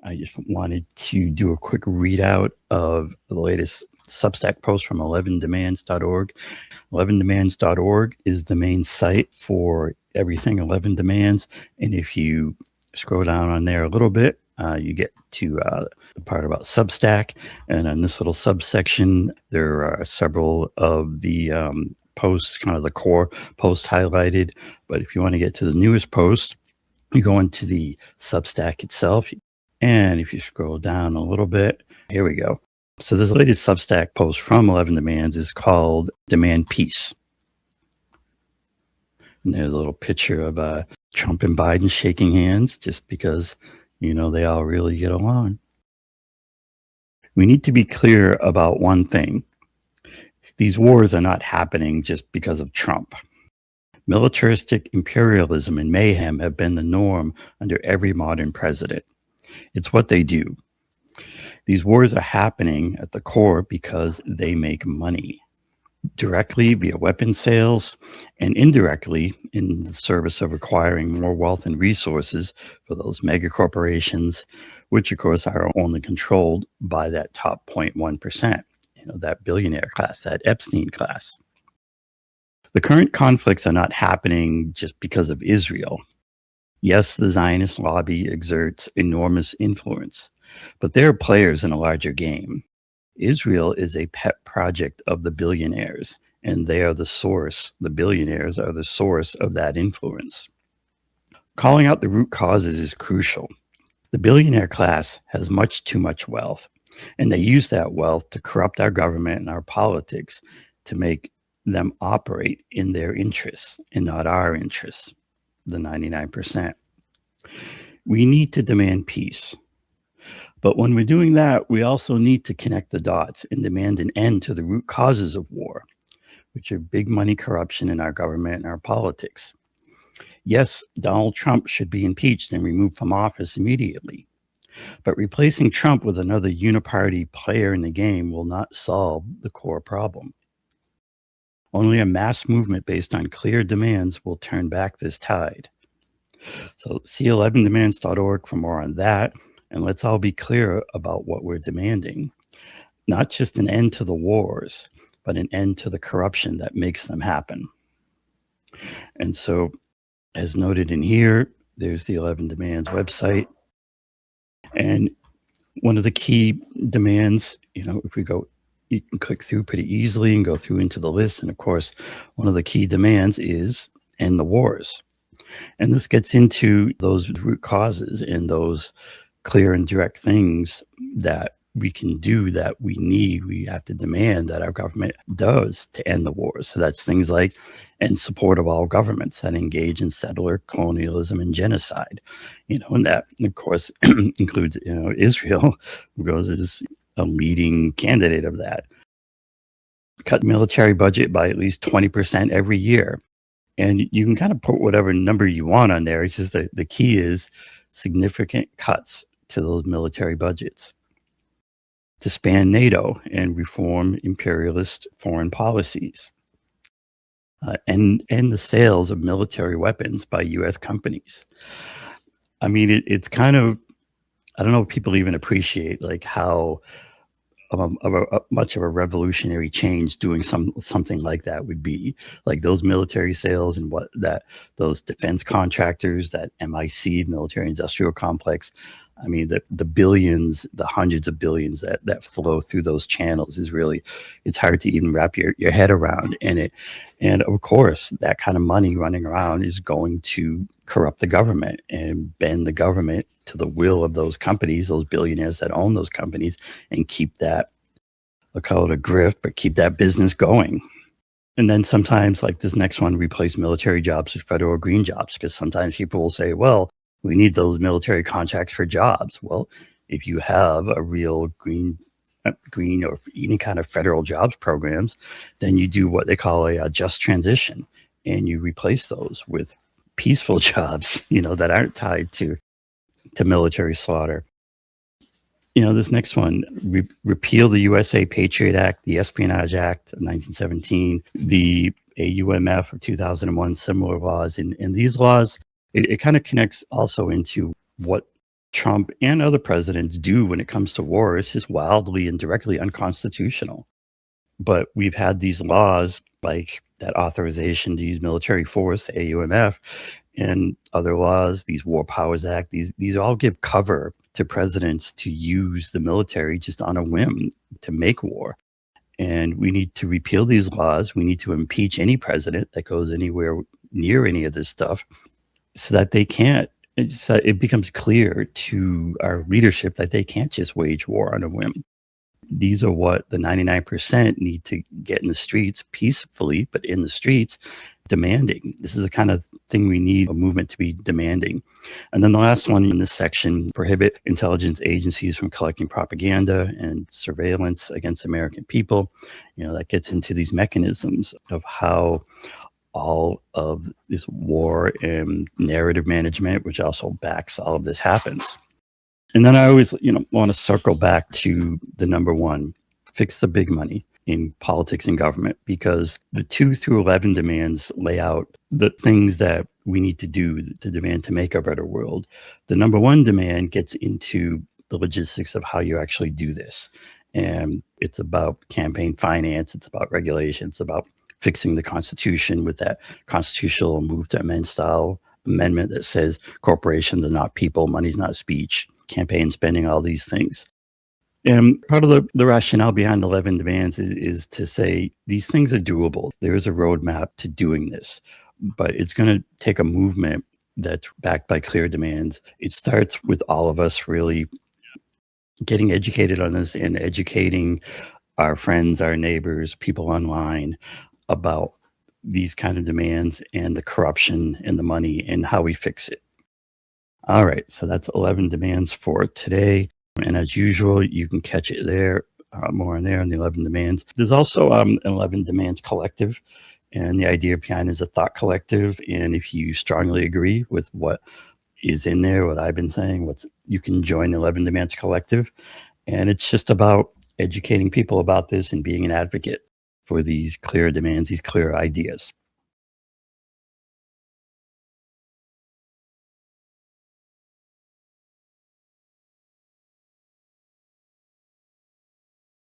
I just wanted to do a quick readout of the latest Substack post from 11demands.org. 11demands.org is the main site for everything 11 Demands. And if you scroll down on there a little bit, you get to the part about Substack. And in this little subsection, there are several of the posts, kind of the core posts highlighted. But if you want to get to the newest post, you go into the Substack itself. And if you scroll down a little bit, here we go. So this latest Substack post from 11 Demands is called Demand Peace. And there's a little picture of Trump and Biden shaking hands just because, they all really get along. We need to be clear about one thing. These wars are not happening just because of Trump. Militaristic imperialism and mayhem have been the norm under every modern president. It's what they do. These wars are happening at the core because they make money, directly via weapons sales and indirectly in the service of acquiring more wealth and resources for those mega corporations, which of course are only controlled by that top 0.1%, that billionaire class, that Epstein class. The current conflicts are not happening just because of Israel. Yes, the Zionist lobby exerts enormous influence, but they're players in a larger game. Israel is a pet project of the billionaires, and they are the source. The billionaires are the source of that influence. Calling out the root causes is crucial. The billionaire class has much too much wealth, and they use that wealth to corrupt our government and our politics to make them operate in their interests and not our interests, the 99%. We need to demand peace. But when we're doing that, we also need to connect the dots and demand an end to the root causes of war, which are big money corruption in our government and our politics. Yes, Donald Trump should be impeached and removed from office immediately. But replacing Trump with another uniparty player in the game will not solve the core problem. Only a mass movement based on clear demands will turn back this tide. So see 11demands.org for more on that. And let's all be clear about what we're demanding. Not just an end to the wars, but an end to the corruption that makes them happen. And so, as noted in here, there's the 11 Demands website. And one of the key demands, if we go, you can click through pretty easily and go through into the list. And of course, one of the key demands is end the wars. And this gets into those root causes and those clear and direct things that we can do, that we need, we have to demand that our government does to end the wars. So that's things like end support of all governments that engage in settler colonialism and genocide, and that of course includes, Israel, because is a leading candidate of that. Cut military budget by at least 20% every year. And you can kind of put whatever number you want on there. It's just the key is significant cuts to those military budgets. To span NATO and reform imperialist foreign policies. And the sales of military weapons by U.S. companies. I mean, it's kind of, I don't know if people even appreciate how much of a revolutionary change doing something like that would be, like those military sales and those defense contractors, that MIC, military industrial complex. I mean, the billions, the hundreds of billions that flow through those channels is really, it's hard to even wrap your head around in it. And of course, that kind of money running around is going to corrupt the government and bend the government to the will of those companies, those billionaires that own those companies, and keep that, I'll call it a grift, but keep that business going. And then sometimes, like this next one, replace military jobs with federal green jobs, because sometimes people will say, well, we need those military contracts for jobs. Well, if you have a real green or any kind of federal jobs programs, then you do what they call a just transition, and you replace those with peaceful jobs, that aren't tied to military slaughter. This next one, repeal the USA Patriot Act, the Espionage Act of 1917, the AUMF of 2001, similar laws. And these laws, it kind of connects also into what Trump and other presidents do when it comes to war is just wildly and directly unconstitutional. But we've had these laws like that authorization to use military force, AUMF, and other laws, these War Powers Act, these all give cover to presidents to use the military just on a whim to make war. And we need to repeal these laws. We need to impeach any president that goes anywhere near any of this stuff so that they can't. It becomes clear to our leadership that they can't just wage war on a whim. These are what the 99% need to get in the streets peacefully, but in the streets demanding. This is the kind of thing we need a movement to be demanding. And then the last one in this section, prohibit intelligence agencies from collecting propaganda and surveillance against American people. That gets into these mechanisms of how all of this war and narrative management, which also backs all of this, happens. And then I always, want to circle back to the number one, fix the big money in politics and government, because the 2 through 11 demands lay out the things that we need to do to demand to make a better world. The number one demand gets into the logistics of how you actually do this. And it's about campaign finance. It's about regulation. It's about fixing the Constitution with that constitutional move to amend style amendment that says corporations are not people, money's not speech, campaign spending, all these things. And part of the rationale behind 11 demands is to say these things are doable. There is a roadmap to doing this, but it's going to take a movement that's backed by clear demands. It starts with all of us really getting educated on this and educating our friends, our neighbors, people online about these kind of demands and the corruption and the money and how we fix it. All right, so that's 11 demands for today. And as usual, you can catch it there, more in there on the 11 demands. There's also an 11 demands collective. And the idea behind it is a thought collective. And if you strongly agree with what is in there, what I've been saying, you can join the 11 demands collective. And it's just about educating people about this and being an advocate for these clear demands, these clear ideas.